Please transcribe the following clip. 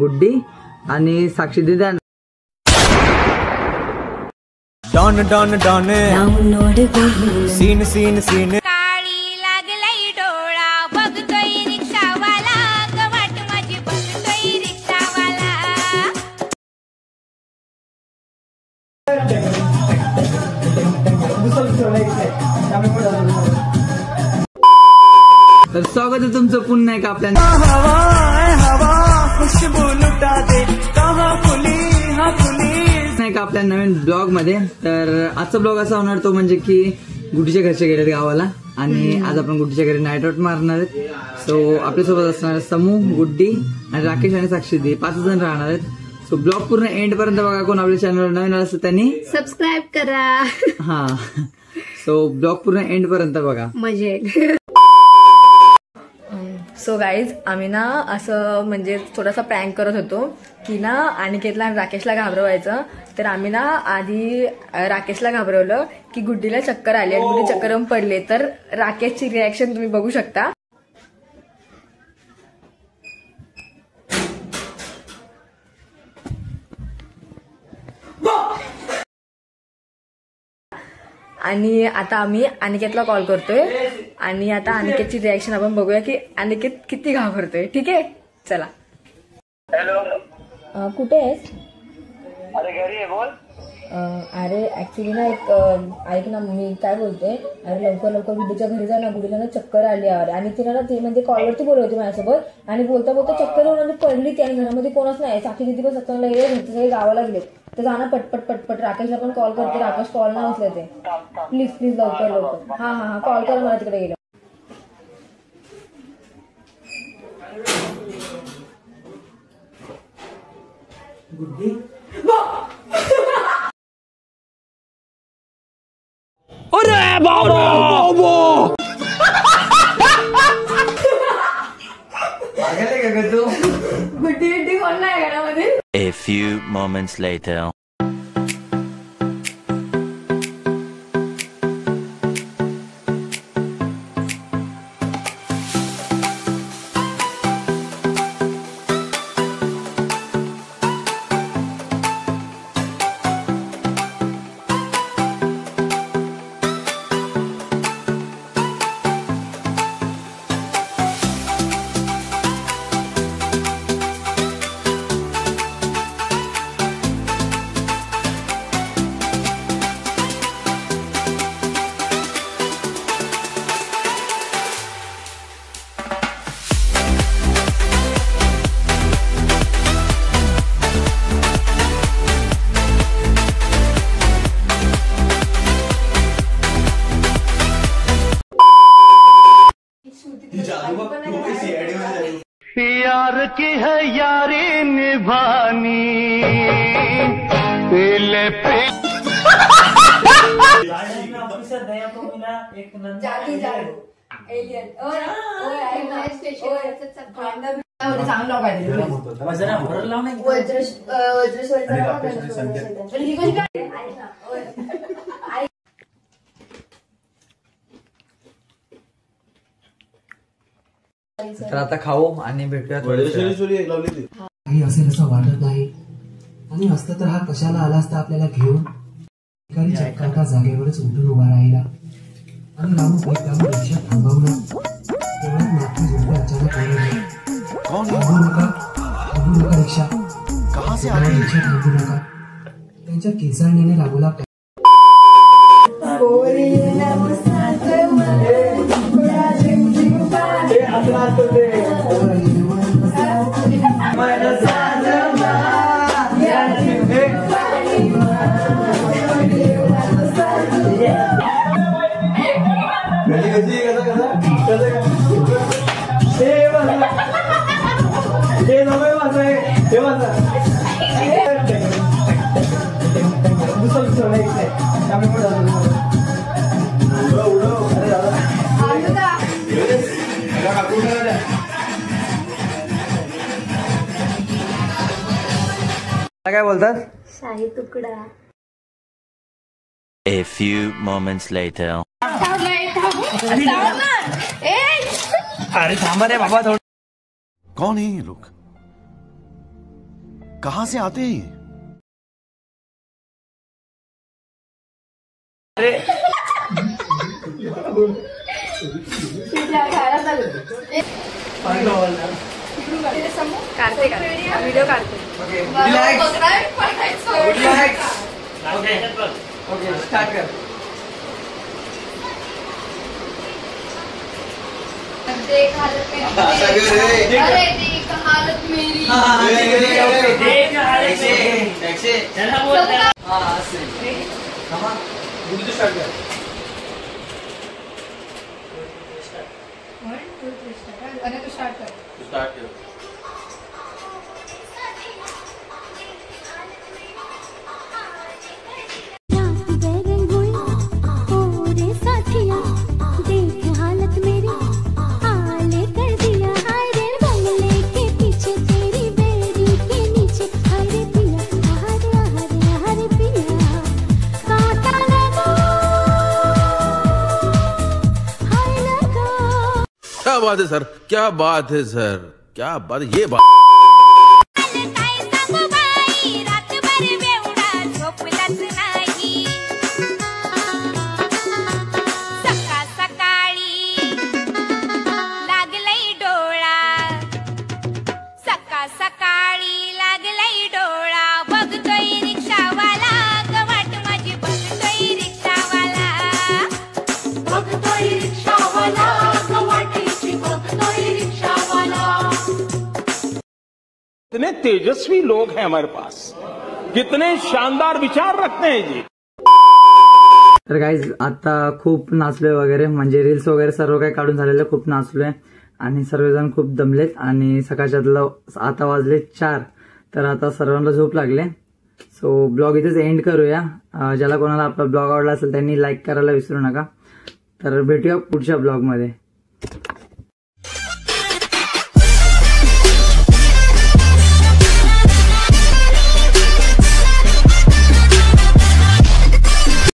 गुड्डी आणि साक्षी दिदी. डॉन डॉन डॉन सीन सीन सीन काळी लागलाई डोळा बघतोय रिक्षावाला गवाट माझी बघतोय रिक्षावाला. तर स्वागत आहे तुमचं पुन्हा एक आपल्या आपल्या नवीन ब्लॉग मध्ये. तर आजचा ब्लॉग असा होणार तो म्हणजे की गुड्डीच्या घरचे गेलेत गावाला आणि आज आपण गुड्डीच्या घरी नाईट आउट मारणार आहेत. सो आपल्यासोबत असणार समू, गुड्डी आणि राकेश आणि साक्षी दे 5 जण राहणार आहेत. सो ब्लॉग पूर्ण एंड पर्यंत बघा. कोण आपल्या चॅनलवर नवीन आलं असतं त्यांनी सबस्क्राईब करा. हा, सो ब्लॉग पूर्ण एंड पर्यंत बघा. मजेत. सो गाईज आम्ही ना असं म्हणजे थोडासा प्रँक करत होतो की ना अनिकेतला आणि राकेशला घाबरवायचं. तर आम्ही ना आधी राकेशला घाबरवलं की गुड्डीला चक्कर आली आणि गुड्डी चक्कर येऊन पडले. तर राकेशची रिॲक्शन तुम्ही बघू शकता. आणि आता आम्ही अनिकेतला कॉल करतोय आणि आता अनिकेतची रिॲक्शन आपण बघूया की अनिकेत किती घाबरतोय. ठीक आहे, चला. हॅलो, कुठे आहेस? अरे घरी आहे, बोल. अरे ऍक्च्युली ना एक ऐक ना, मी काय बोलते, अरे लवकर लवकर गुड्डीच्या घरी जा ना, गुड्डीला ना चक्कर आली अरे. आणि तिला ना ती म्हणजे कॉलवरती बोलत होती माझ्यासोबत आणि बोलता बोलता चक्कर येऊन आणि पडली ती आणि घरामध्ये कोणच नाही. साक्षी दिदी पण सत्तावन्नला गेले, सगळे गावाला गेले. तर जाणं पटपट पटपट. राकेशला पण कॉल करते, राकेश कॉल नाही उचलत आहे. प्लीज प्लीज लवकर लवकर. हा हा हा, कॉल करा मला तिकडे गेलं. गुड्डी तू गुड्डी कोण नाही घरामध्ये. A few moments later. यार की है यारी निभानी पहले पे तर आता खाऊ आणि भेटूया. काही असेल असं वाटत नाही आणि असतं तर हा कशाला आला असता आपल्याला घेऊन. एखादी चक्कर का जागेवरच उठून उभा राहिला आणि रामू त्यामुळे रिक्षा थांबवलं. तेवढ्यात मागची जोडे अचानक थांबू नका रिक्षा, रिक्षा थांबू नका. त्यांच्या केसाळण्याने रागोला काय बोलतात? शाही तुकडा. A few moments later. अरे थांबा रे बाबा. कौन है ये लोग? कहां से आते हैं ये? व्हिडिओ काढते ओके स्टार्ट कर. देख हालत मेरी, अरे देख हालत मेरी. स्टार्ट कर. अरे तू स्टार्ट कर. क्या बात है सर, क्या बात है सर, क्या बात है. ये बात काय सांगू बाई, रातभर बेवडा झोपलाच नाही. सकाळ सकाळी लागलंय डोळा, सकाळ सकाळी लागलंय डोळा. बघतोय रिक्षावाला, गवाट माझी बघतोय रिक्षावाला. बघतोय रिक्षावाला, गवाटीची बघतोय रिक्षावाला. कितने तेजस्वी लोग हैं हमारे पास, कितने शानदार विचार रखते हैं जी. तर गाईज आता खूप नाचलोय वगैरे, म्हणजे रील्स वगैरे सर्व काही काढून झालेलं, खूप नाचलोय आणि सर्वजण खूप दमलेत. आणि सकाळच्यातलं आता वाजले 4, तर आता सर्वांना झोप लागले. सो ब्लॉग इथेच एंड करूया. ज्याला कोणाला आपला ब्लॉग आवडला असेल त्यांनी लाईक करायला विसरू नका. तर भेटूया पुढच्या ब्लॉगमध्ये.